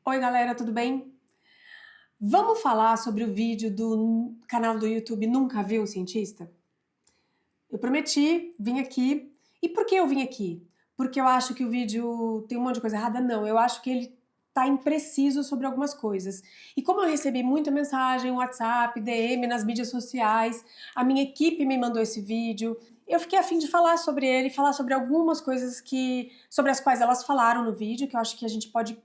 Oi galera, tudo bem? Vamos falar sobre o vídeo do canal do YouTube Nunca Vi um Cientista? Eu prometi, vim aqui. E por que eu vim aqui? Porque eu acho que o vídeo tem um monte de coisa errada? Não, eu acho que ele tá impreciso sobre algumas coisas. E como eu recebi muita mensagem, WhatsApp, DM nas mídias sociais, a minha equipe me mandou esse vídeo, eu fiquei a fim de falar sobre ele, falar sobre algumas coisas sobre as quais elas falaram no vídeo, que eu acho que a gente pode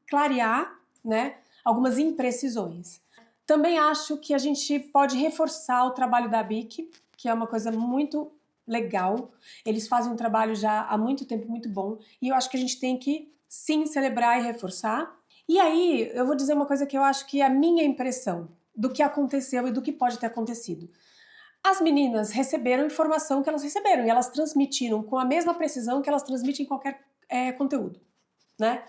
clarear, né, algumas imprecisões. Também acho que a gente pode reforçar o trabalho da BIC, que é uma coisa muito legal. Eles fazem um trabalho já há muito tempo muito bom e eu acho que a gente tem que sim celebrar e reforçar. E aí, eu vou dizer uma coisa que eu acho que é a minha impressão do que aconteceu e do que pode ter acontecido. As meninas receberam a informação que elas receberam e elas transmitiram com a mesma precisão que elas transmitem em qualquer conteúdo, né?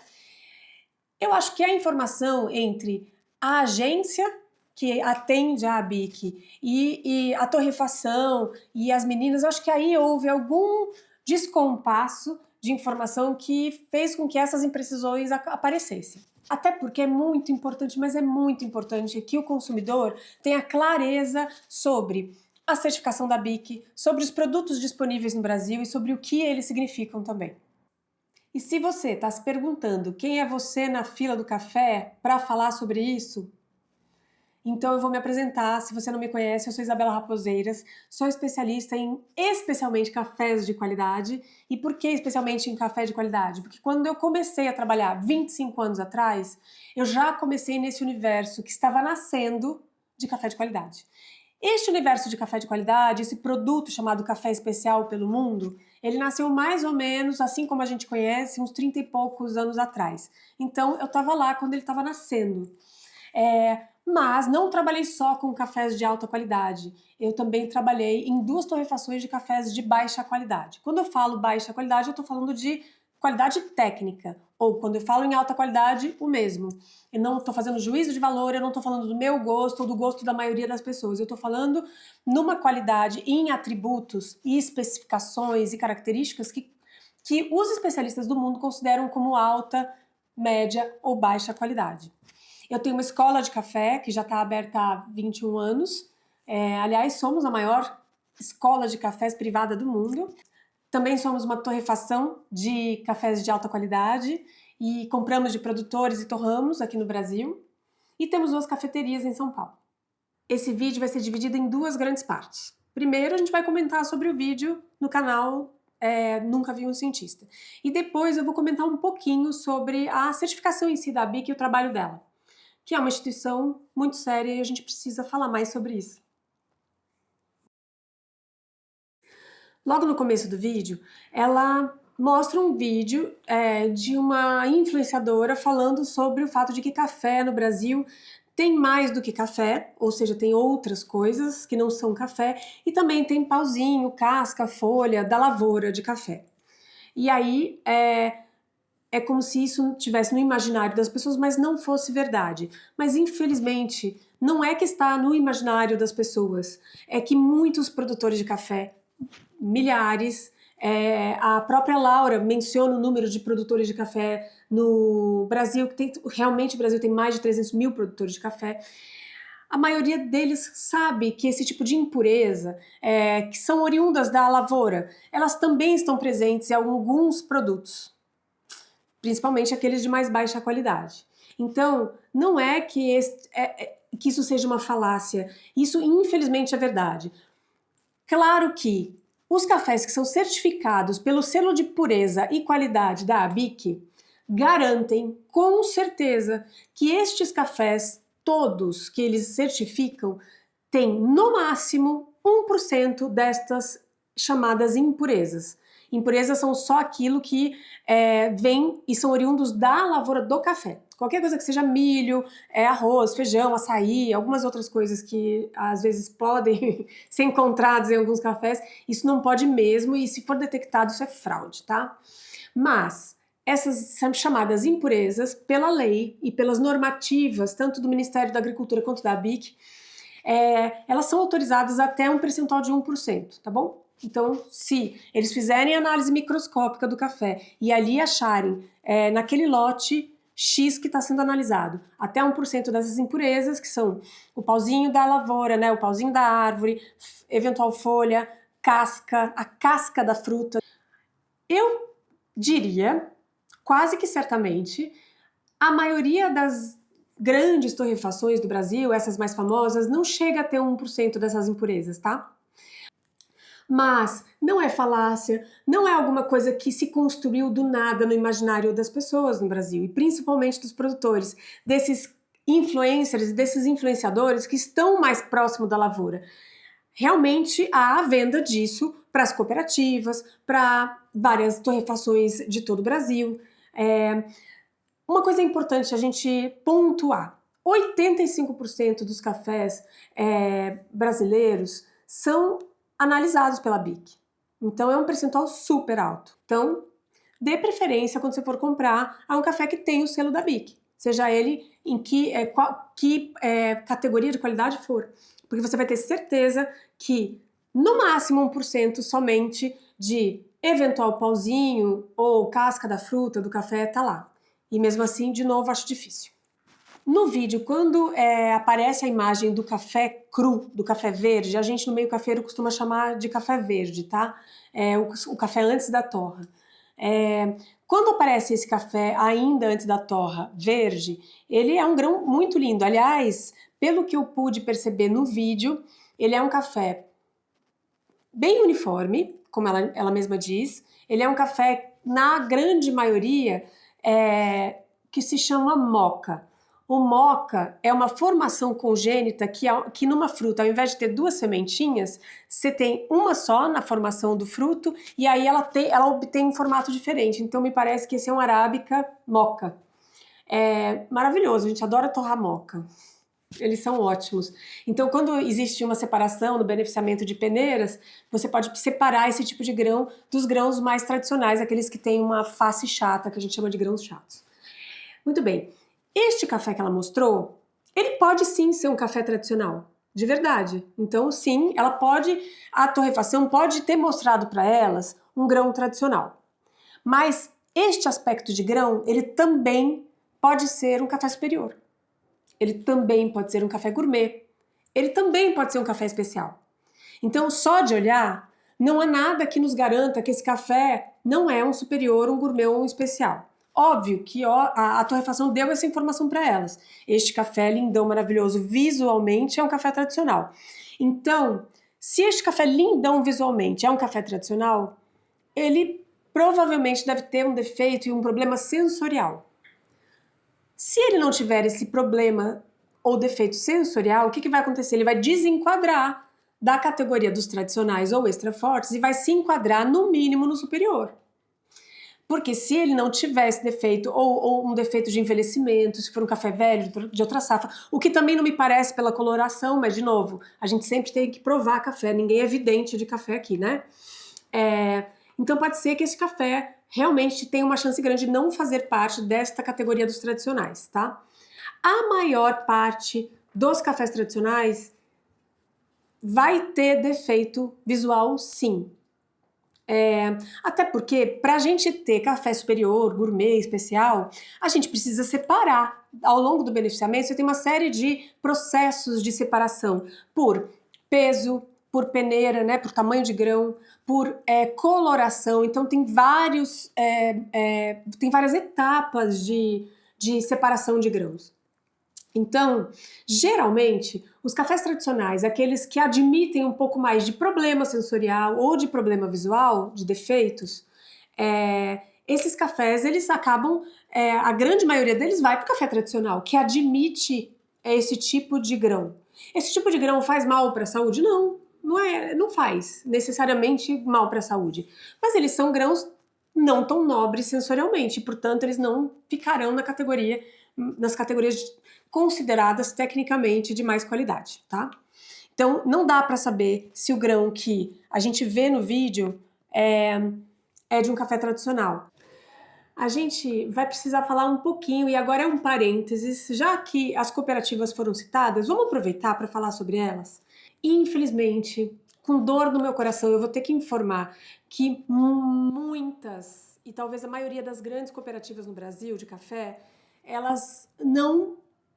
Eu acho que a informação entre a agência que atende a ABIC e a torrefação e as meninas, eu acho que aí houve algum descompasso de informação que fez com que essas imprecisões aparecessem. Até porque é muito importante, mas é muito importante que o consumidor tenha clareza sobre a certificação da BIC, sobre os produtos disponíveis no Brasil e sobre o que eles significam também. E se você está se perguntando quem é você na fila do café para falar sobre isso, então eu vou me apresentar. Se você não me conhece, eu sou Isabela Raposeiras, sou especialista em especialmente cafés de qualidade. E por que especialmente em café de qualidade? Porque quando eu comecei a trabalhar 25 anos atrás, eu já comecei nesse universo que estava nascendo de café de qualidade. Este universo de café de qualidade, esse produto chamado café especial pelo mundo, ele nasceu mais ou menos, assim como a gente conhece, uns 30 e poucos anos atrás. Então, eu estava lá quando ele estava nascendo. Mas não trabalhei só com cafés de alta qualidade. Eu também trabalhei em 2 torrefações de cafés de baixa qualidade. Quando eu falo baixa qualidade, eu estou falando de qualidade técnica. Ou quando eu falo em alta qualidade, o mesmo. Eu não estou fazendo juízo de valor, eu não estou falando do meu gosto ou do gosto da maioria das pessoas. Eu estou falando numa qualidade em atributos e especificações e características que os especialistas do mundo consideram como alta, média ou baixa qualidade. Eu tenho uma escola de café que já está aberta há 21 anos. Aliás, somos a maior escola de cafés privada do mundo. Também somos uma torrefação de cafés de alta qualidade e compramos de produtores e torramos aqui no Brasil. E temos 2 cafeterias em São Paulo. Esse vídeo vai ser dividido em 2 grandes partes. Primeiro, a gente vai comentar sobre o vídeo no canal Nunca Vi um Cientista. E depois eu vou comentar um pouquinho sobre a certificação em si da BIC e o trabalho dela, que é uma instituição muito séria e a gente precisa falar mais sobre isso. Logo no começo do vídeo, ela mostra um vídeo de uma influenciadora falando sobre o fato de que café no Brasil tem mais do que café, ou seja, tem outras coisas que não são café, e também tem pauzinho, casca, folha da lavoura de café. E aí é como se isso estivesse no imaginário das pessoas, mas não fosse verdade. Mas infelizmente, não é que está no imaginário das pessoas, é que muitos produtores de café, milhares, a própria Laura menciona o número de produtores de café no Brasil, realmente o Brasil tem mais de 300 mil produtores de café. A maioria deles sabe que esse tipo de impureza, que são oriundas da lavoura, elas também estão presentes em alguns produtos, principalmente aqueles de mais baixa qualidade. Então, não é que isso seja uma falácia, isso infelizmente é verdade. Claro que os cafés que são certificados pelo selo de pureza e qualidade da ABIC garantem com certeza que estes cafés, todos que eles certificam, têm no máximo 1% destas chamadas impurezas. Impurezas são só aquilo que vem e são oriundos da lavoura do café. Qualquer coisa que seja milho, arroz, feijão, açaí, algumas outras coisas que às vezes podem ser encontradas em alguns cafés, isso não pode mesmo, e se for detectado isso é fraude, tá? Mas essas são chamadas impurezas pela lei e pelas normativas, tanto do Ministério da Agricultura quanto da ABIC, elas são autorizadas até um percentual de 1%, tá bom? Então, se eles fizerem análise microscópica do café e ali acharem naquele lote X que está sendo analisado. Até 1% dessas impurezas, que são o pauzinho da lavoura, né, o pauzinho da árvore, eventual folha, casca, a casca da fruta. Eu diria, quase que certamente, a maioria das grandes torrefações do Brasil, essas mais famosas, não chega a ter 1% dessas impurezas, tá? Mas não é falácia, não é alguma coisa que se construiu do nada no imaginário das pessoas no Brasil, e principalmente dos produtores, desses influencers, desses influenciadores que estão mais próximos da lavoura. Realmente há a venda disso para as cooperativas, para várias torrefações de todo o Brasil. Uma coisa importante a gente pontuar: 85% dos cafés brasileiros são analisados pela BIC. Então é um percentual super alto. Então, dê preferência quando você for comprar a um café que tem o selo da BIC, seja ele em que categoria de qualidade for, porque você vai ter certeza que no máximo 1% somente de eventual pauzinho ou casca da fruta do café tá lá. E mesmo assim, de novo, acho difícil. No vídeo, quando aparece a imagem do café cru, do café verde, a gente no meio cafeiro costuma chamar de café verde, tá? O café antes da torra. Quando aparece esse café ainda antes da torra verde, ele é um grão muito lindo. Aliás, pelo que eu pude perceber no vídeo, ele é um café bem uniforme, como ela mesma diz. Ele é um café, na grande maioria, que se chama moca. O moca é uma formação congênita que numa fruta, ao invés de ter duas sementinhas, você tem uma só na formação do fruto e aí ela obtém um formato diferente. Então me parece que esse é um arábica moca. É maravilhoso, a gente adora torrar moca. Eles são ótimos. Então, quando existe uma separação no beneficiamento de peneiras, você pode separar esse tipo de grão dos grãos mais tradicionais, aqueles que têm uma face chata, que a gente chama de grãos chatos. Muito bem. Este café que ela mostrou, ele pode sim ser um café tradicional, de verdade. Então, sim, a torrefação pode ter mostrado para elas um grão tradicional. Mas este aspecto de grão, ele também pode ser um café superior. Ele também pode ser um café gourmet. Ele também pode ser um café especial. Então, só de olhar, não há nada que nos garanta que esse café não é um superior, um gourmet ou um especial. Óbvio que a torrefação deu essa informação para elas. Este café lindão, maravilhoso, visualmente é um café tradicional. Então, se este café lindão visualmente é um café tradicional, ele provavelmente deve ter um defeito e um problema sensorial. Se ele não tiver esse problema ou defeito sensorial, o que vai acontecer? Ele vai desenquadrar da categoria dos tradicionais ou extra fortes e vai se enquadrar no mínimo no superior. Porque se ele não tiver esse defeito, ou um defeito de envelhecimento, se for um café velho, de outra safra, o que também não me parece pela coloração, mas de novo, a gente sempre tem que provar café, ninguém é vidente de café aqui, né? Então pode ser que esse café realmente tenha uma chance grande de não fazer parte desta categoria dos tradicionais, tá? A maior parte dos cafés tradicionais vai ter defeito visual, sim. Até porque, para a gente ter café superior, gourmet, especial, a gente precisa separar. Ao longo do beneficiamento, você tem uma série de processos de separação por peso, por peneira, né, por tamanho de grão, por coloração. Então, tem várias etapas de separação de grãos. Então, geralmente, os cafés tradicionais, aqueles que admitem um pouco mais de problema sensorial ou de problema visual, de defeitos, esses cafés, eles acabam, a grande maioria deles vai para o café tradicional, que admite esse tipo de grão. Esse tipo de grão faz mal para a saúde? Não faz necessariamente mal para a saúde. Mas eles são grãos não tão nobres sensorialmente, portanto, eles não ficarão nas categorias consideradas tecnicamente de mais qualidade, tá? Então, não dá para saber se o grão que a gente vê no vídeo é de um café tradicional. A gente vai precisar falar um pouquinho, e agora é um parênteses, já que as cooperativas foram citadas, vamos aproveitar para falar sobre elas? Infelizmente, com dor no meu coração, eu vou ter que informar que muitas, e talvez a maioria das grandes cooperativas no Brasil de café, elas não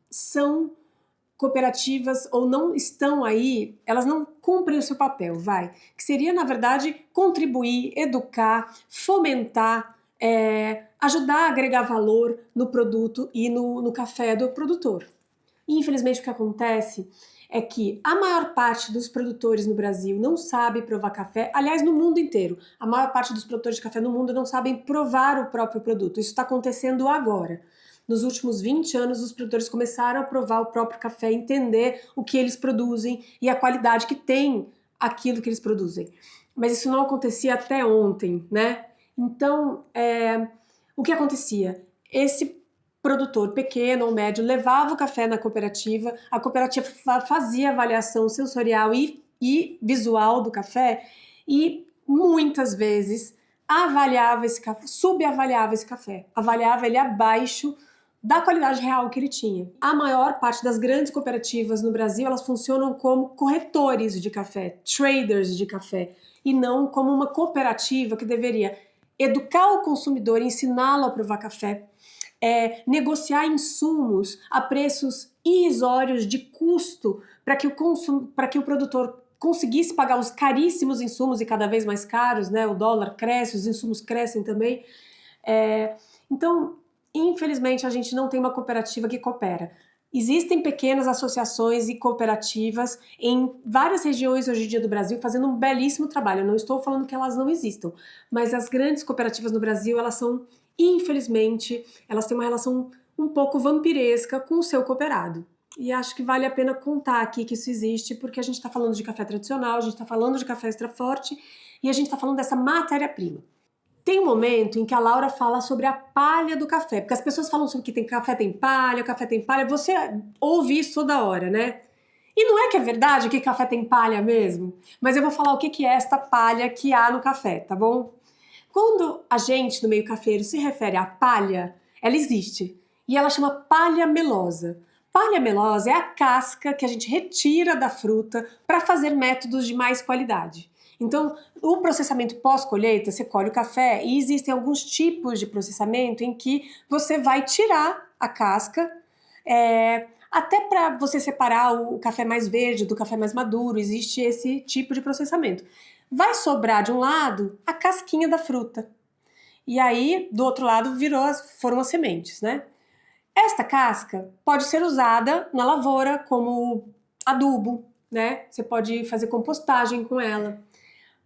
são cooperativas ou não estão aí, elas não cumprem o seu papel, que seria, na verdade, contribuir, educar, fomentar, ajudar a agregar valor no produto e no café do produtor. E, infelizmente, o que acontece é que a maior parte dos produtores no Brasil não sabe provar café, aliás, no mundo inteiro, a maior parte dos produtores de café no mundo não sabem provar o próprio produto. Isso está acontecendo agora. Nos últimos 20 anos, os produtores começaram a provar o próprio café, entender o que eles produzem e a qualidade que tem aquilo que eles produzem. Mas isso não acontecia até ontem, né? Então, o que acontecia? Esse produtor pequeno ou médio levava o café na cooperativa, a cooperativa fazia avaliação sensorial e visual do café e muitas vezes avaliava esse café, subavaliava esse café, avaliava ele abaixo da qualidade real que ele tinha. A maior parte das grandes cooperativas no Brasil, elas funcionam como corretores de café, traders de café, e não como uma cooperativa que deveria educar o consumidor, ensiná-lo a provar café, negociar insumos a preços irrisórios de custo para que o produtor conseguisse pagar os caríssimos insumos e cada vez mais caros, né? O dólar cresce, os insumos crescem também. Então, infelizmente, a gente não tem uma cooperativa que coopera. Existem pequenas associações e cooperativas em várias regiões hoje em dia do Brasil fazendo um belíssimo trabalho. Eu não estou falando que elas não existam, mas as grandes cooperativas no Brasil, elas são, infelizmente, elas têm uma relação um pouco vampiresca com o seu cooperado. E acho que vale a pena contar aqui que isso existe, porque a gente está falando de café tradicional, a gente está falando de café extra forte e a gente está falando dessa matéria-prima. Tem um momento em que a Laura fala sobre a palha do café, porque as pessoas falam sobre que café tem palha, você ouve isso toda hora, né? E não é que é verdade que café tem palha mesmo, mas eu vou falar o que é esta palha que há no café, tá bom? Quando a gente, no meio cafeiro, se refere à palha, ela existe, e ela chama palha melosa. Palha melosa é a casca que a gente retira da fruta para fazer métodos de mais qualidade. Então, o processamento pós-colheita, você colhe o café e existem alguns tipos de processamento em que você vai tirar a casca, até para você separar o café mais verde do café mais maduro, existe esse tipo de processamento. Vai sobrar de um lado a casquinha da fruta. E aí, do outro lado, foram as sementes, né? Esta casca pode ser usada na lavoura como adubo, né? Você pode fazer compostagem com ela.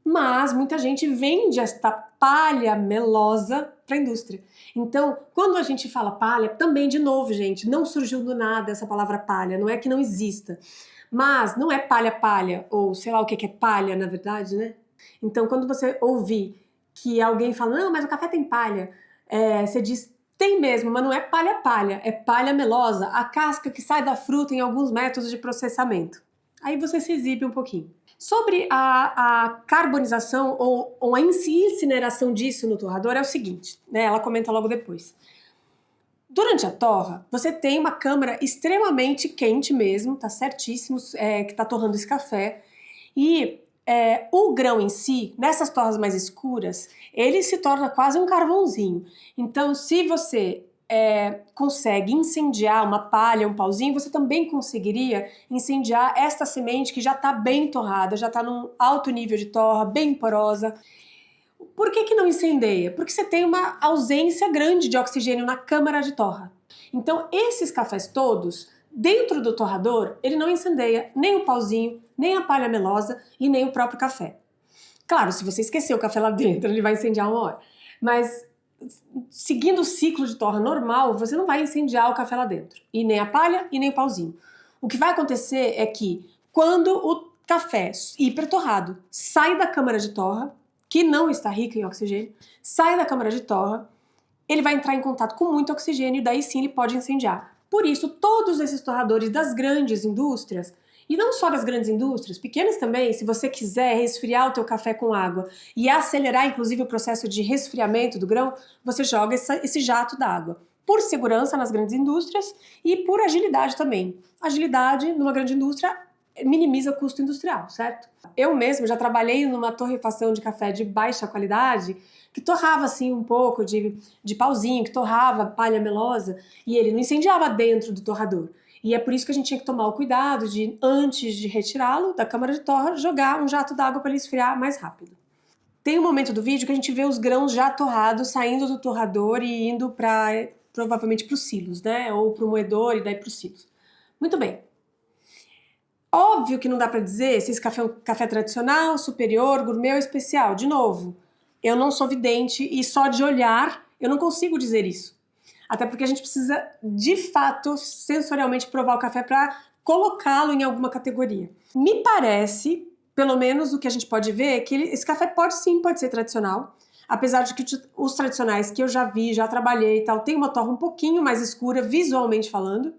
Mas muita gente vende esta palha melosa para a indústria. Então, quando a gente fala palha, também, de novo, gente, não surgiu do nada essa palavra palha, não é que não exista. Mas não é palha-palha, ou sei lá o que é palha, na verdade, né? Então, quando você ouvir que alguém fala, não, mas o café tem palha, você diz, tem mesmo, mas não é palha-palha, é palha melosa, a casca que sai da fruta em alguns métodos de processamento. Aí você se exibe um pouquinho. Sobre a carbonização ou a incineração disso no torrador é o seguinte, né? Ela comenta logo depois. Durante a torra, você tem uma câmara extremamente quente mesmo, tá certíssimo, que tá torrando esse café. E o grão em si, nessas torras mais escuras, ele se torna quase um carvãozinho. Então, se você consegue incendiar uma palha, um pauzinho, você também conseguiria incendiar esta semente que já está bem torrada, já está num alto nível de torra, bem porosa. Por que não incendeia? Porque você tem uma ausência grande de oxigênio na câmara de torra. Então, esses cafés todos, dentro do torrador, ele não incendeia nem o pauzinho, nem a palha melosa e nem o próprio café. Claro, se você esquecer o café lá dentro, ele vai incendiar uma hora. Mas seguindo o ciclo de torra normal, você não vai incendiar o café lá dentro. E nem a palha e nem o pauzinho. O que vai acontecer é que quando o café hipertorrado sai da câmara de torra, que não está rica em oxigênio, sai da câmara de torra, ele vai entrar em contato com muito oxigênio e daí sim ele pode incendiar. Por isso, todos esses torradores das grandes indústrias, e não só das grandes indústrias, pequenas também, se você quiser resfriar o teu café com água e acelerar inclusive o processo de resfriamento do grão, você joga esse jato d'água. Por segurança nas grandes indústrias e por agilidade também. Agilidade numa grande indústria minimiza o custo industrial, certo? Eu mesmo já trabalhei numa torrefação de café de baixa qualidade que torrava assim um pouco de pauzinho, que torrava palha melosa, e ele não incendiava dentro do torrador. E é por isso que a gente tinha que tomar o cuidado de, antes de retirá-lo da câmara de torra, jogar um jato d'água para ele esfriar mais rápido. Tem um momento do vídeo que a gente vê os grãos já torrados saindo do torrador e indo provavelmente para os silos, né? Ou para o moedor e daí para os silos. Muito bem. Óbvio que não dá para dizer se esse café é um café tradicional, superior, gourmet ou especial. De novo, eu não sou vidente e só de olhar eu não consigo dizer isso. Até porque a gente precisa, de fato, sensorialmente provar o café para colocá-lo em alguma categoria. Me parece, pelo menos o que a gente pode ver, que esse café pode ser tradicional, apesar de que os tradicionais que eu já vi, já trabalhei e tal, tem uma torra um pouquinho mais escura, visualmente falando.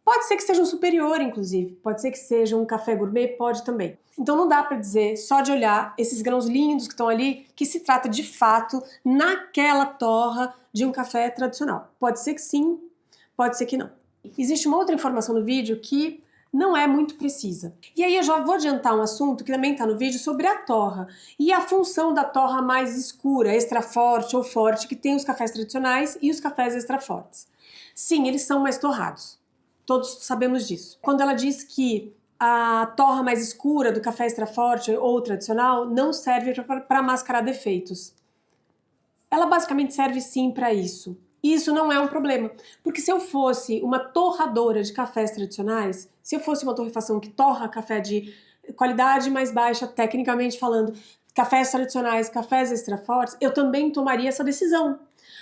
Pode ser que seja um superior, inclusive. Pode ser que seja um café gourmet, pode também. Então não dá para dizer, só de olhar esses grãos lindos que estão ali, que se trata de fato naquela torra de um café tradicional. Pode ser que sim, pode ser que não. Existe uma outra informação no vídeo que não é muito precisa. E aí eu já vou adiantar um assunto que também está no vídeo sobre a torra e a função da torra mais escura, extra forte ou forte, que tem os cafés tradicionais e os cafés extra fortes. Sim, eles são mais torrados. Todos sabemos disso. Quando ela diz que a torra mais escura do café extra forte ou tradicional não serve para mascarar defeitos. Ela basicamente serve sim para isso. E isso não é um problema, porque se eu fosse uma torradora de cafés tradicionais, se eu fosse uma torrefação que torra café de qualidade mais baixa, tecnicamente falando, cafés tradicionais, cafés extra fortes, eu também tomaria essa decisão.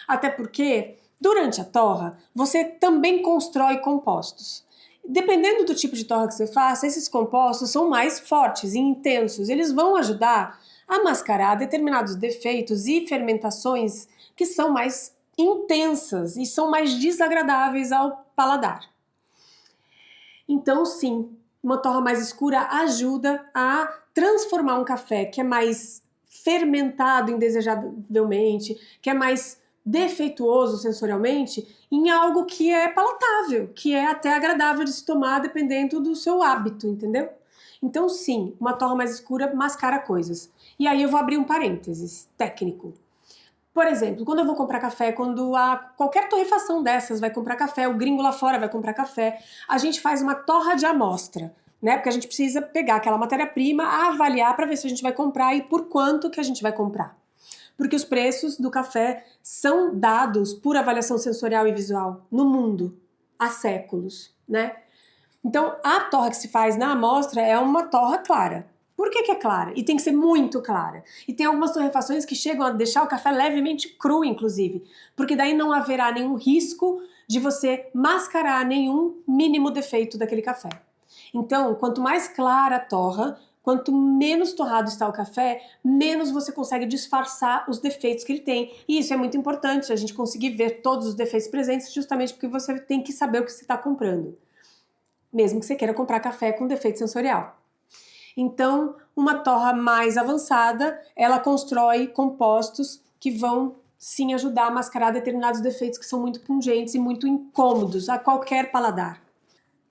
Até porque durante a torra, você também constrói compostos. Dependendo do tipo de torra que você faça, esses compostos são mais fortes e intensos. Eles vão ajudar a mascarar determinados defeitos e fermentações que são mais intensas e são mais desagradáveis ao paladar. Então, sim, uma torra mais escura ajuda a transformar um café que é mais fermentado indesejavelmente, que é mais defeituoso sensorialmente, em algo que é palatável, que é até agradável de se tomar dependendo do seu hábito, entendeu? Então sim, uma torra mais escura mascara coisas. E aí eu vou abrir um parênteses técnico. Por exemplo, quando eu vou comprar café, quando qualquer torrefação dessas vai comprar café, o gringo lá fora vai comprar café, a gente faz uma torra de amostra, né? Porque a gente precisa pegar aquela matéria-prima, avaliar para ver se a gente vai comprar e por quanto que a gente vai comprar. Porque os preços do café são dados por avaliação sensorial e visual no mundo há séculos, né? Então, a torra que se faz na amostra é uma torra clara. Por que é clara? E tem que ser muito clara. E tem algumas torrefações que chegam a deixar o café levemente cru, inclusive, porque daí não haverá nenhum risco de você mascarar nenhum mínimo defeito daquele café. Então, quanto mais clara a torra, quanto menos torrado está o café, menos você consegue disfarçar os defeitos que ele tem. E isso é muito importante, a gente conseguir ver todos os defeitos presentes, justamente porque você tem que saber o que você está comprando. Mesmo que você queira comprar café com defeito sensorial. Então, uma torra mais avançada, ela constrói compostos que vão sim ajudar a mascarar determinados defeitos que são muito pungentes e muito incômodos a qualquer paladar.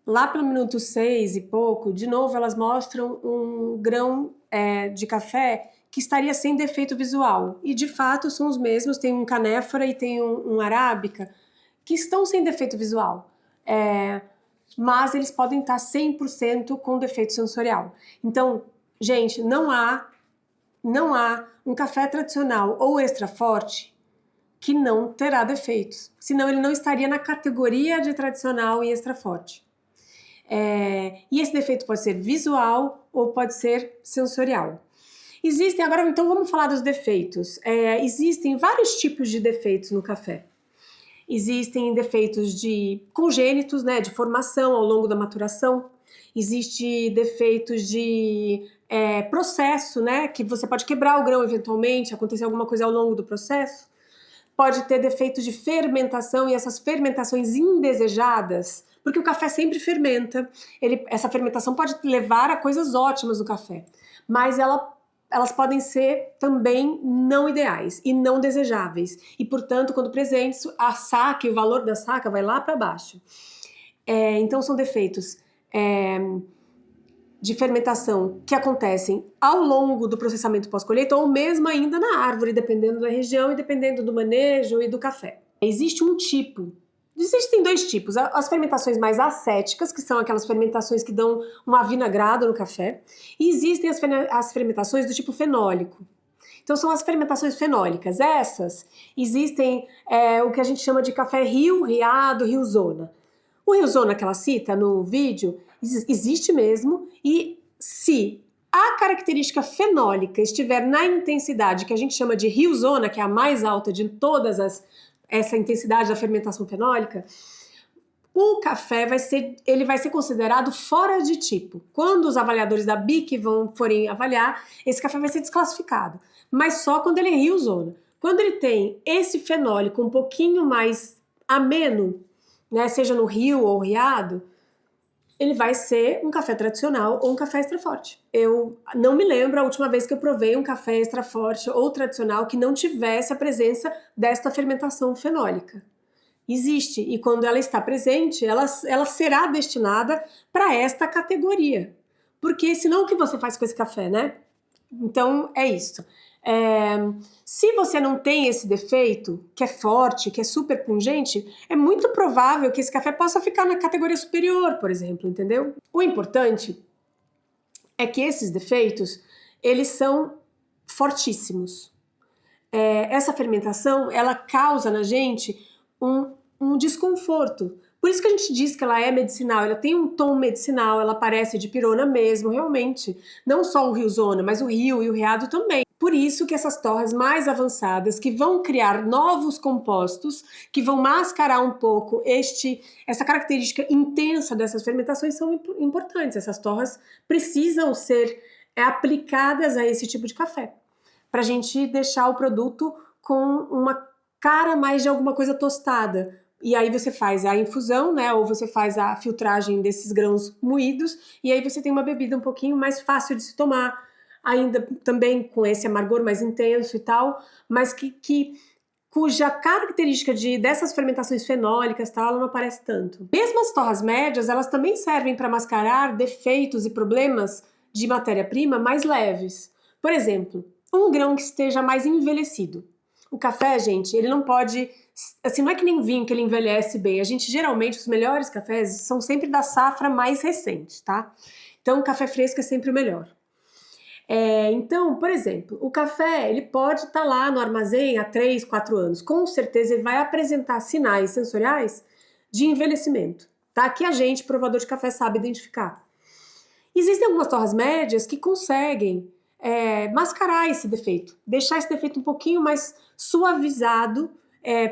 Lá pelo minuto 6 e pouco, de novo elas mostram um grão de café que estaria sem defeito visual. E de fato são os mesmos, tem um canéfora e tem um arábica, que estão sem defeito visual. Mas eles podem estar 100% com defeito sensorial. Então, gente, não há um café tradicional ou extra forte que não terá defeitos. Senão ele não estaria na categoria de tradicional e extra forte. E esse defeito pode ser visual ou pode ser sensorial. Agora então vamos falar dos defeitos. Existem vários tipos de defeitos no café. Existem defeitos congênitos, né, de formação ao longo da maturação. Existem defeitos de processo, né, que você pode quebrar o grão eventualmente, acontecer alguma coisa ao longo do processo. Pode ter defeitos de fermentação e essas fermentações indesejadas, porque o café sempre fermenta. Essa fermentação pode levar a coisas ótimas no café, mas elas podem ser também não ideais e não desejáveis. E, portanto, quando presentes, a saca e o valor da saca vai lá para baixo. Então, são defeitos de fermentação que acontecem ao longo do processamento pós-colheita ou mesmo ainda na árvore, dependendo da região e dependendo do manejo e do café. Existem dois tipos, as fermentações mais acéticas, que são aquelas fermentações que dão um avinagrado no café, e existem as fermentações do tipo fenólico. Então são as fermentações fenólicas. Essas existem o que a gente chama de café rio, riado, riozona. O riozona que ela cita no vídeo existe mesmo, e se a característica fenólica estiver na intensidade que a gente chama de riozona, que é a mais alta de todas essa intensidade da fermentação fenólica, o café vai ser considerado fora de tipo. Quando os avaliadores da BIC forem avaliar, esse café vai ser desclassificado, mas só quando ele é riozona. Quando ele tem esse fenólico um pouquinho mais ameno, né, seja no rio ou riado, ele vai ser um café tradicional ou um café extra forte. Eu não me lembro a última vez que eu provei um café extra forte ou tradicional que não tivesse a presença desta fermentação fenólica. Existe, e quando ela está presente, ela será destinada para esta categoria. Porque senão o que você faz com esse café, né? Então é isso. Se você não tem esse defeito, que é forte, que é super pungente, é muito provável que esse café possa ficar na categoria superior, por exemplo, entendeu? O importante é que esses defeitos, eles são fortíssimos. Essa fermentação, ela causa na gente um desconforto. Por isso que a gente diz que ela é medicinal, ela tem um tom medicinal, ela parece de pirona mesmo, realmente. Não só o riozona, mas o rio e o riado também. Por isso que essas torras mais avançadas, que vão criar novos compostos, que vão mascarar um pouco essa característica intensa dessas fermentações, são importantes. Essas torras precisam ser aplicadas a esse tipo de café, para a gente deixar o produto com uma cara mais de alguma coisa tostada. E aí você faz a infusão, né, ou você faz a filtragem desses grãos moídos, e aí você tem uma bebida um pouquinho mais fácil de se tomar, ainda também com esse amargor mais intenso e tal, mas cuja característica dessas fermentações fenólicas tal, ela não aparece tanto. Mesmo as torras médias, elas também servem para mascarar defeitos e problemas de matéria-prima mais leves. Por exemplo, um grão que esteja mais envelhecido. O café, gente, ele não pode... Assim, não é que nem vinho que ele envelhece bem. Geralmente, os melhores cafés são sempre da safra mais recente, tá? Então, o café fresco é sempre o melhor. Então, por exemplo, o café, ele pode estar lá no armazém há 3, 4 anos. Com certeza, ele vai apresentar sinais sensoriais de envelhecimento, tá? Que a gente, provador de café, sabe identificar. Existem algumas torras médias que conseguem mascarar esse defeito, deixar esse defeito um pouquinho mais suavizado,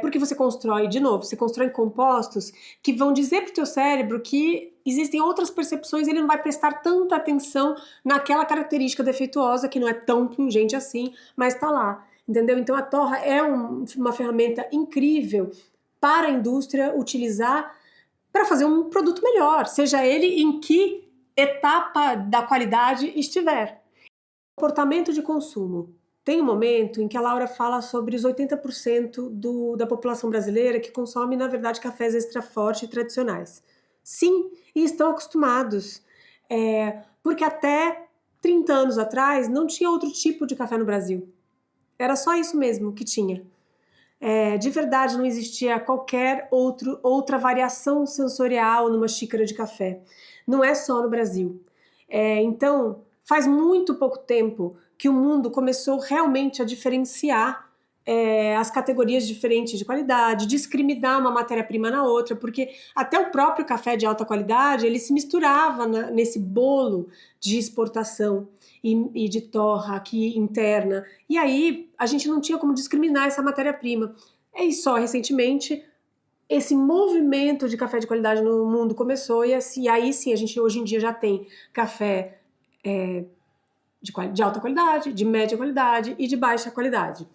porque você constrói compostos que vão dizer para o teu cérebro que existem outras percepções e ele não vai prestar tanta atenção naquela característica defeituosa que não é tão pungente assim, mas está lá, entendeu? Então a torra é uma ferramenta incrível para a indústria utilizar para fazer um produto melhor, seja ele em que etapa da qualidade estiver. Comportamento de consumo. Tem um momento em que a Laura fala sobre os 80% da população brasileira que consome, na verdade, cafés extra forte e tradicionais. Sim, e estão acostumados. Porque até 30 anos atrás não tinha outro tipo de café no Brasil. Era só isso mesmo que tinha. De verdade, não existia qualquer outra variação sensorial numa xícara de café. Não é só no Brasil. Então, faz muito pouco tempo que o mundo começou realmente a diferenciar as categorias diferentes de qualidade, discriminar uma matéria-prima na outra, porque até o próprio café de alta qualidade, ele se misturava nesse bolo de exportação e de torra aqui interna. E aí, a gente não tinha como discriminar essa matéria-prima. E só recentemente, esse movimento de café de qualidade no mundo começou, e aí sim, a gente hoje em dia já tem café de alta qualidade, de média qualidade e de baixa qualidade.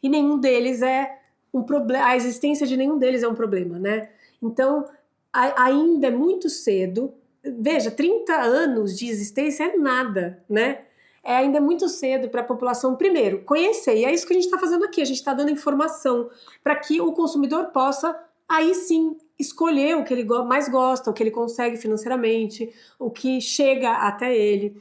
E nenhum deles é um problema, a existência de nenhum deles é um problema, né? Então, ainda é muito cedo. Veja, 30 anos de existência é nada, né? Ainda é muito cedo para a população, primeiro, conhecer, e é isso que a gente está fazendo aqui, a gente está dando informação para que o consumidor possa aí sim escolher o que ele mais gosta, o que ele consegue financeiramente, o que chega até ele.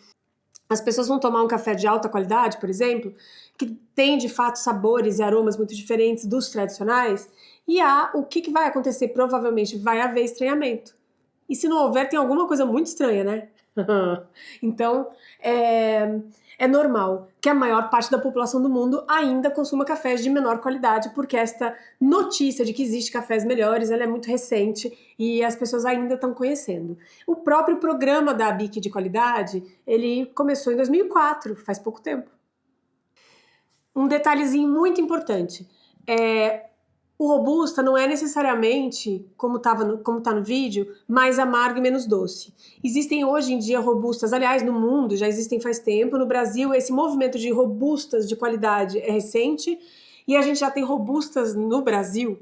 As pessoas vão tomar um café de alta qualidade, por exemplo, que tem de fato sabores e aromas muito diferentes dos tradicionais, e o que vai acontecer? Provavelmente vai haver estranhamento. E se não houver, tem alguma coisa muito estranha, né? Então, é normal que a maior parte da população do mundo ainda consuma cafés de menor qualidade, porque esta notícia de que existe cafés melhores, ela é muito recente e as pessoas ainda estão conhecendo. O próprio programa da BIC de qualidade, ele começou em 2004, faz pouco tempo. Um detalhezinho muito importante, o Robusta não é necessariamente, como tá no vídeo, mais amargo e menos doce. Existem hoje em dia Robustas, aliás, no mundo já existem faz tempo. No Brasil, esse movimento de Robustas de qualidade é recente e a gente já tem Robustas no Brasil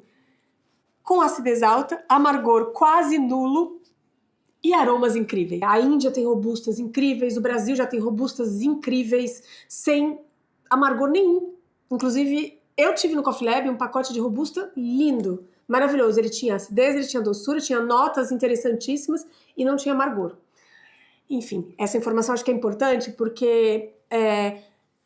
com acidez alta, amargor quase nulo e aromas incríveis. A Índia tem Robustas incríveis, o Brasil já tem Robustas incríveis, sem amargor nenhum. Inclusive, eu tive no Coffee Lab um pacote de Robusta lindo, maravilhoso. Ele tinha acidez, ele tinha doçura, tinha notas interessantíssimas e não tinha amargor. Enfim, essa informação acho que é importante porque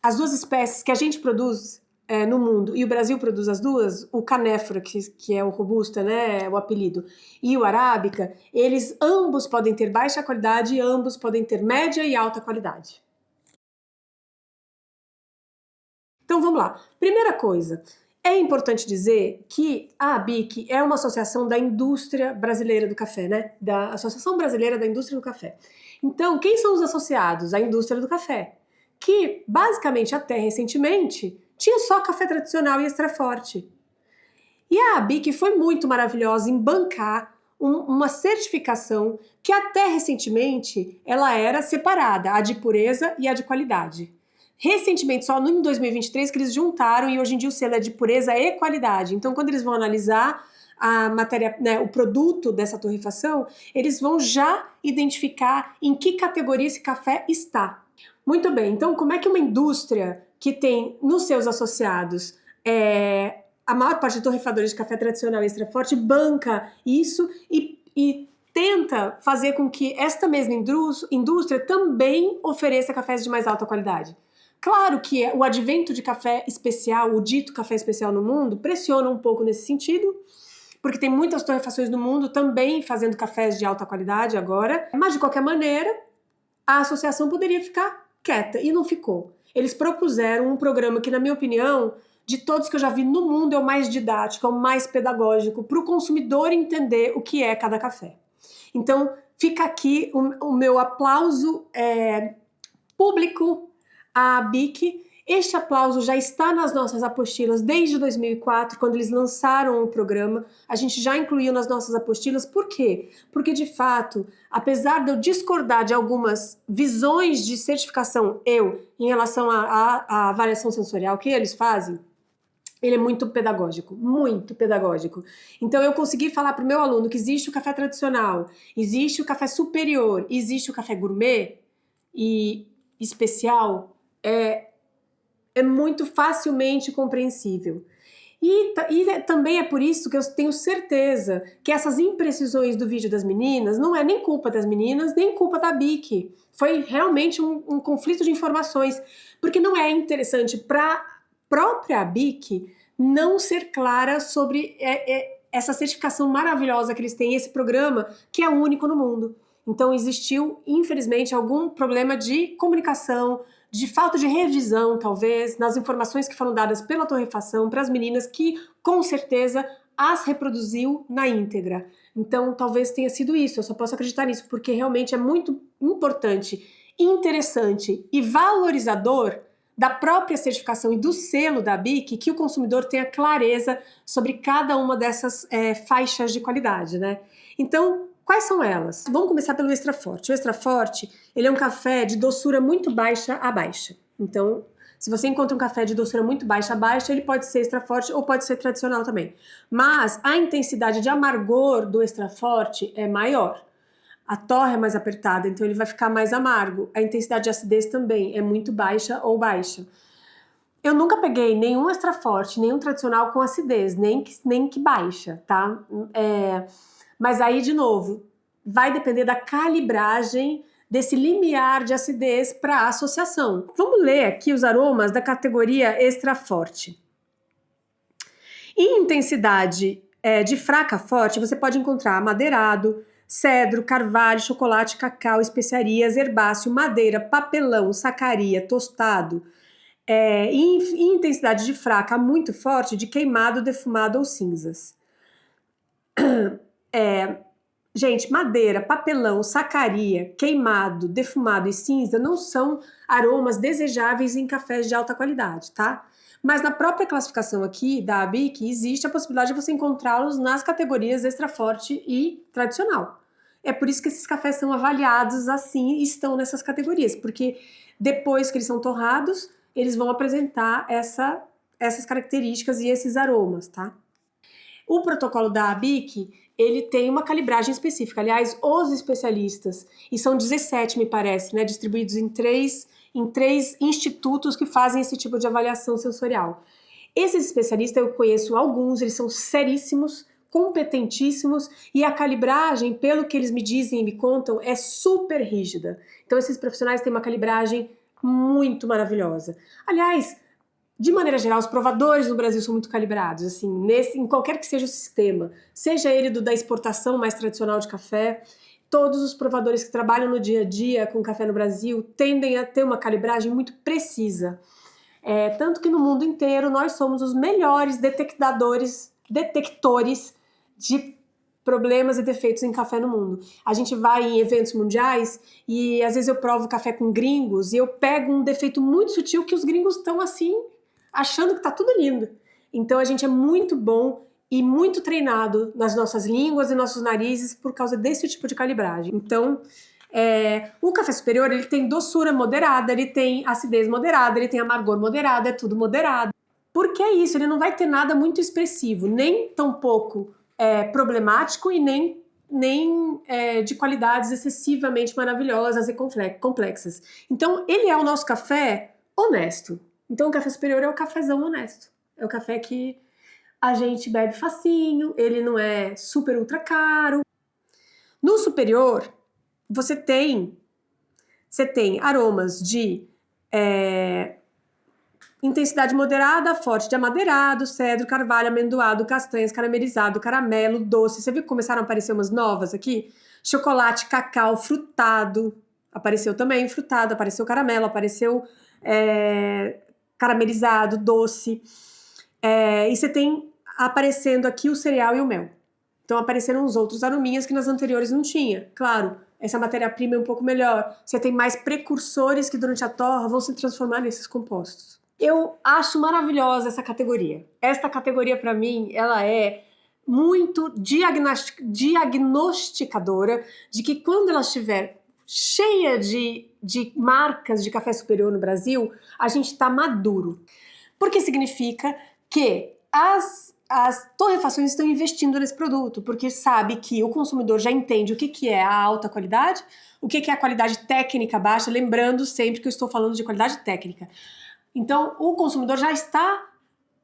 as duas espécies que a gente produz no mundo, e o Brasil produz as duas, o canéfora, que é o Robusta, né, o apelido, e o arábica, eles ambos podem ter baixa qualidade e ambos podem ter média e alta qualidade. Então vamos lá. Primeira coisa, é importante dizer que a ABIC é uma associação da indústria brasileira do café, né? Da Associação Brasileira da Indústria do Café. Então, quem são os associados? A indústria do café, que basicamente até recentemente tinha só café tradicional e extra forte. E a ABIC foi muito maravilhosa em bancar uma certificação que até recentemente ela era separada, a de pureza e a de qualidade. Recentemente, só em 2023, que eles juntaram e hoje em dia o selo é de pureza e qualidade. Então, quando eles vão analisar a matéria, né, o produto dessa torrefação, eles vão já identificar em que categoria esse café está. Muito bem, então como é que uma indústria que tem nos seus associados a maior parte de torrefadores de café tradicional extra forte banca isso e tenta fazer com que esta mesma indústria também ofereça cafés de mais alta qualidade? Claro que o advento de café especial, o dito café especial no mundo, pressiona um pouco nesse sentido, porque tem muitas torrefações no mundo também fazendo cafés de alta qualidade agora, mas de qualquer maneira, a associação poderia ficar quieta, e não ficou. Eles propuseram um programa que, na minha opinião, de todos que eu já vi no mundo, é o mais didático, é o mais pedagógico, para o consumidor entender o que é cada café. Então, fica aqui o meu aplauso público à BIC. Este aplauso já está nas nossas apostilas desde 2004, quando eles lançaram o programa. A gente já incluiu nas nossas apostilas. Por quê? Porque, de fato, apesar de eu discordar de algumas visões de certificação, em relação à avaliação sensorial que eles fazem, ele é muito pedagógico, muito pedagógico. Então eu consegui falar para o meu aluno que existe o café tradicional, existe o café superior, existe o café gourmet e especial, é muito facilmente compreensível. E também é por isso que eu tenho certeza que essas imprecisões do vídeo das meninas não é nem culpa das meninas, nem culpa da BIC. Foi realmente um conflito de informações, porque não é interessante para a própria BIC não ser clara sobre essa certificação maravilhosa que eles têm, esse programa que é único no mundo. Então existiu, infelizmente, algum problema de comunicação, de falta de revisão, talvez, nas informações que foram dadas pela torrefação para as meninas, que, com certeza, as reproduziu na íntegra. Então, talvez tenha sido isso, eu só posso acreditar nisso, porque realmente é muito importante, interessante e valorizador da própria certificação e do selo da BIC que o consumidor tenha clareza sobre cada uma dessas faixas de qualidade, né? Então, quais são elas? Vamos começar pelo extra forte. O extra forte, ele é um café de doçura muito baixa a baixa. Então, se você encontra um café de doçura muito baixa a baixa, ele pode ser extra forte ou pode ser tradicional também. Mas a intensidade de amargor do extra forte é maior. A torre é mais apertada, então ele vai ficar mais amargo. A intensidade de acidez também é muito baixa ou baixa. Eu nunca peguei nenhum extra forte, nenhum tradicional com acidez, nem que baixa, tá? Mas aí, de novo, vai depender da calibragem desse limiar de acidez para associação. Vamos ler aqui os aromas da categoria extra forte. Em intensidade de fraca a forte, você pode encontrar amadeirado, cedro, carvalho, chocolate, cacau, especiarias, herbáceo, madeira, papelão, sacaria, tostado. Em intensidade de fraca a muito forte, de queimado, defumado ou cinzas. Gente, madeira, papelão, sacaria, queimado, defumado e cinza não são aromas desejáveis em cafés de alta qualidade, tá? Mas na própria classificação aqui da ABIC existe a possibilidade de você encontrá-los nas categorias extra forte e tradicional. É por isso que esses cafés são avaliados assim e estão nessas categorias, porque depois que eles são torrados, eles vão apresentar essas características e esses aromas, tá? O protocolo da ABIC, ele tem uma calibragem específica. Aliás, os especialistas, e são 17, me parece, né, distribuídos em três institutos que fazem esse tipo de avaliação sensorial. Esses especialistas, eu conheço alguns, eles são seríssimos, competentíssimos, e a calibragem, pelo que eles me dizem e me contam, é super rígida. Então, esses profissionais têm uma calibragem muito maravilhosa. Aliás, de maneira geral, os provadores no Brasil são muito calibrados, assim, em qualquer que seja o sistema, seja ele da exportação mais tradicional de café, todos os provadores que trabalham no dia a dia com café no Brasil tendem a ter uma calibragem muito precisa. Tanto que no mundo inteiro nós somos os melhores detectores de problemas e defeitos em café no mundo. A gente vai em eventos mundiais e às vezes eu provo café com gringos e eu pego um defeito muito sutil que os gringos estão assim, achando que tá tudo lindo. Então a gente é muito bom e muito treinado nas nossas línguas e nossos narizes por causa desse tipo de calibragem. Então, o café superior, ele tem doçura moderada, ele tem acidez moderada, ele tem amargor moderado, é tudo moderado. Porque é isso, ele não vai ter nada muito expressivo, nem tampouco problemático e nem de qualidades excessivamente maravilhosas e complexas. Então, ele é o nosso café honesto. Então, o café superior é o cafezão honesto. É o café que a gente bebe facinho, ele não é super ultra caro. No superior, você tem aromas de intensidade moderada, forte de amadeirado, cedro, carvalho, amendoado, castanhas, caramelizado, caramelo, doce. Você viu que começaram a aparecer umas novas aqui? Chocolate, cacau, frutado. Apareceu também frutado, apareceu caramelo, apareceu caramelizado, doce. E você tem aparecendo aqui o cereal e o mel. Então apareceram os outros arominhas que nas anteriores não tinha. Claro, essa matéria-prima é um pouco melhor. Você tem mais precursores que durante a torra vão se transformar nesses compostos. Eu acho maravilhosa essa categoria. Esta categoria, para mim, ela é muito diagnosticadora de que quando ela estiver cheia de marcas de café superior no Brasil, a gente está maduro. Porque significa que as torrefações estão investindo nesse produto, porque sabe que o consumidor já entende o que é a alta qualidade, o que é a qualidade técnica baixa, lembrando sempre que eu estou falando de qualidade técnica. Então, o consumidor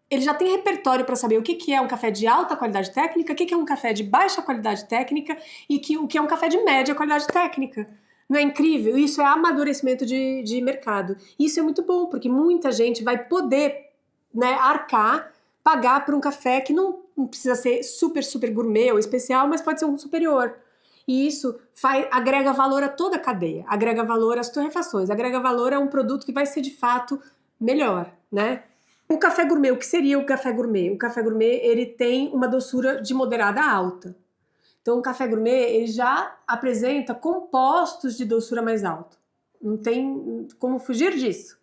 ele já tem repertório para saber o que é um café de alta qualidade técnica, o que é um café de baixa qualidade técnica e o que é um café de média qualidade técnica. Não é incrível? Isso é amadurecimento de mercado. Isso é muito bom, porque muita gente vai poder, né, pagar por um café que não precisa ser super, super gourmet ou especial, mas pode ser um superior. E isso agrega valor a toda a cadeia, agrega valor às torrefações, agrega valor a um produto que vai ser de fato melhor, né? O café gourmet, o que seria o café gourmet? O café gourmet, ele tem uma doçura de moderada a alta. Então, o café gourmet, ele já apresenta compostos de doçura mais alta. Não tem como fugir disso.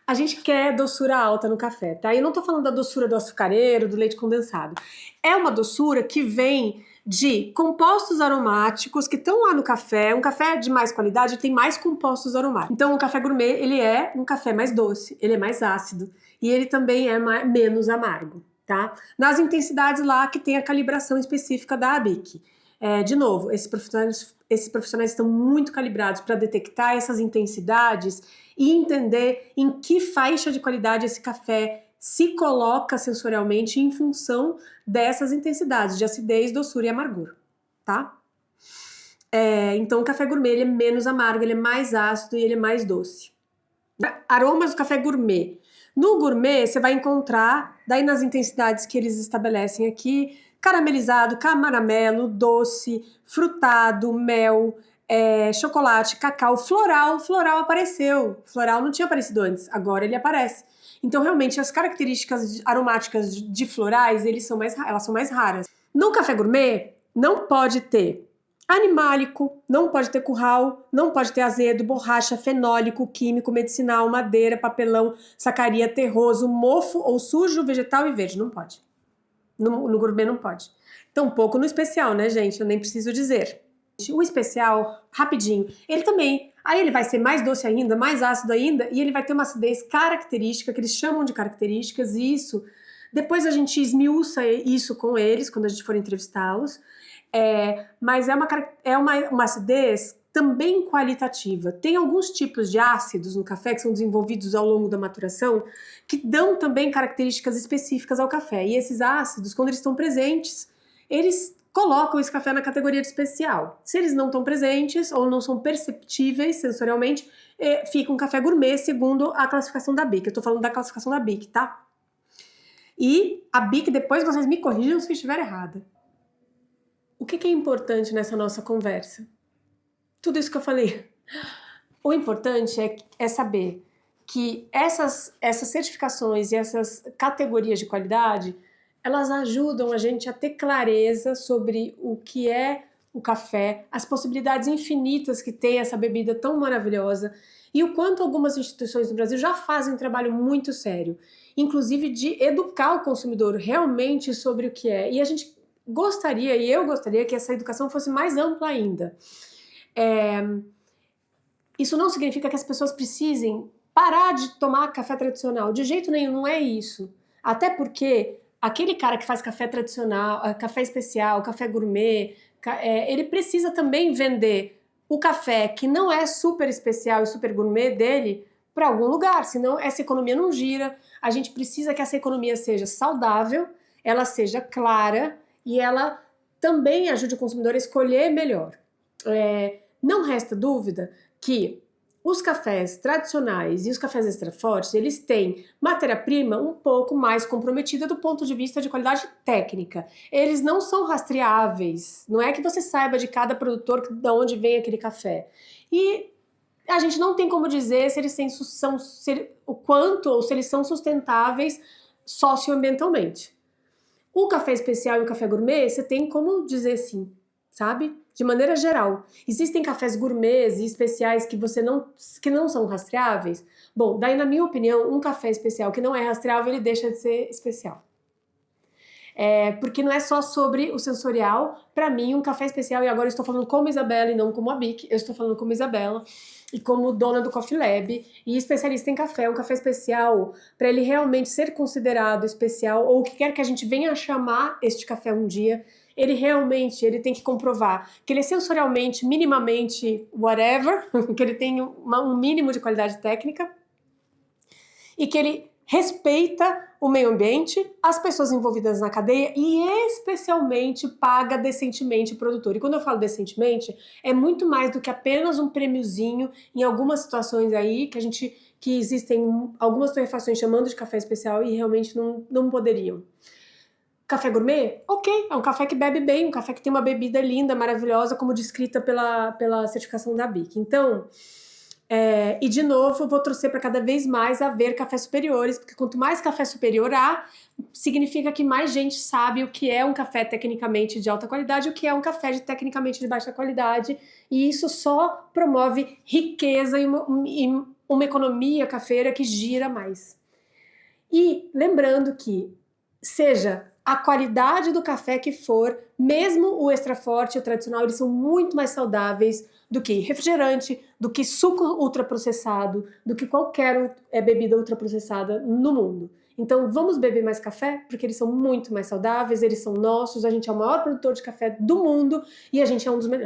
A gente quer doçura alta no café, tá? Eu não tô falando da doçura do açucareiro, do leite condensado. É uma doçura que vem de compostos aromáticos que estão lá no café. Um café de mais qualidade tem mais compostos aromáticos. Então, o café gourmet, ele é um café mais doce, ele é mais ácido e ele também é menos amargo, tá? Nas intensidades lá que tem a calibração específica da ABIC. De novo, esses profissionais estão muito calibrados para detectar essas intensidades e entender em que faixa de qualidade esse café se coloca sensorialmente em função dessas intensidades de acidez, doçura e amargor, tá? Então o café gourmet ele é menos amargo, ele é mais ácido e ele é mais doce. Aromas do café gourmet. No gourmet você vai encontrar, daí nas intensidades que eles estabelecem aqui, caramelizado, caramelo, doce, frutado, mel, chocolate, cacau, floral. Floral apareceu. Floral não tinha aparecido antes, agora ele aparece. Então, realmente, as características aromáticas de florais, elas são mais raras. No café gourmet, não pode ter animálico, não pode ter curral, não pode ter azedo, borracha, fenólico, químico, medicinal, madeira, papelão, sacaria, terroso, mofo ou sujo, vegetal e verde. Não pode. No gourmet não pode. Tampouco no especial, né, gente? Eu nem preciso dizer. O especial, rapidinho, ele também, aí ele vai ser mais doce ainda, mais ácido ainda, e ele vai ter uma acidez característica, que eles chamam de características, e isso, depois a gente esmiuça isso com eles, quando a gente for entrevistá-los, mas é uma acidez também qualitativa. Tem alguns tipos de ácidos no café que são desenvolvidos ao longo da maturação, que dão também características específicas ao café, e esses ácidos, quando eles estão presentes, eles colocam esse café na categoria de especial. Se eles não estão presentes ou não são perceptíveis sensorialmente, fica um café gourmet segundo a classificação da BIC. Eu tô falando da classificação da BIC, tá? E a BIC, depois vocês me corrijam se eu estiver errada. O que é importante nessa nossa conversa? Tudo isso que eu falei. O importante é saber que essas certificações e essas categorias de qualidade, elas ajudam a gente a ter clareza sobre o que é o café, as possibilidades infinitas que tem essa bebida tão maravilhosa e o quanto algumas instituições do Brasil já fazem um trabalho muito sério, inclusive de educar o consumidor realmente sobre o que é. E a gente gostaria, e eu gostaria, que essa educação fosse mais ampla ainda. Isso não significa que as pessoas precisem parar de tomar café tradicional. De jeito nenhum, não é isso. Até porque aquele cara que faz café tradicional, café especial, café gourmet, ele precisa também vender o café que não é super especial e super gourmet dele para algum lugar, senão essa economia não gira. A gente precisa que essa economia seja saudável, ela seja clara e ela também ajude o consumidor a escolher melhor. Não resta dúvida que os cafés tradicionais e os cafés extra fortes, eles têm matéria-prima um pouco mais comprometida do ponto de vista de qualidade técnica. Eles não são rastreáveis, não é que você saiba de cada produtor de onde vem aquele café. E a gente não tem como dizer se eles o quanto ou se eles são sustentáveis socioambientalmente. O café especial e o café gourmet, você tem como dizer sim, sabe? De maneira geral. Existem cafés gourmets e especiais que não são rastreáveis? Bom, daí na minha opinião, um café especial que não é rastreável, ele deixa de ser especial. Porque não é só sobre o sensorial. Para mim, um café especial, e agora eu estou falando como Isabela e não como a Bic, eu estou falando como Isabela e como dona do Coffee Lab e especialista em café, um café especial, para ele realmente ser considerado especial, ou o que quer que a gente venha a chamar este café um dia, ele tem que comprovar que ele é sensorialmente, minimamente, whatever, que ele tem um mínimo de qualidade técnica e que ele respeita o meio ambiente, as pessoas envolvidas na cadeia e especialmente paga decentemente o produtor. E quando eu falo decentemente, é muito mais do que apenas um prêmiozinho em algumas situações aí que existem algumas torrefações chamando de café especial e realmente não poderiam. Café gourmet? Ok, é um café que bebe bem, um café que tem uma bebida linda, maravilhosa, como descrita pela certificação da BIC. Então, e de novo, eu vou torcer para cada vez mais haver cafés superiores, porque quanto mais café superior há, significa que mais gente sabe o que é um café tecnicamente de alta qualidade e o que é um café tecnicamente de baixa qualidade, e isso só promove riqueza e uma economia cafeira que gira mais. E lembrando que, seja a qualidade do café que for, mesmo o extra forte e o tradicional, eles são muito mais saudáveis do que refrigerante, do que suco ultraprocessado, do que qualquer bebida ultraprocessada no mundo. Então vamos beber mais café, porque eles são muito mais saudáveis, eles são nossos, a gente é o maior produtor de café do mundo e a gente é um dos melhores.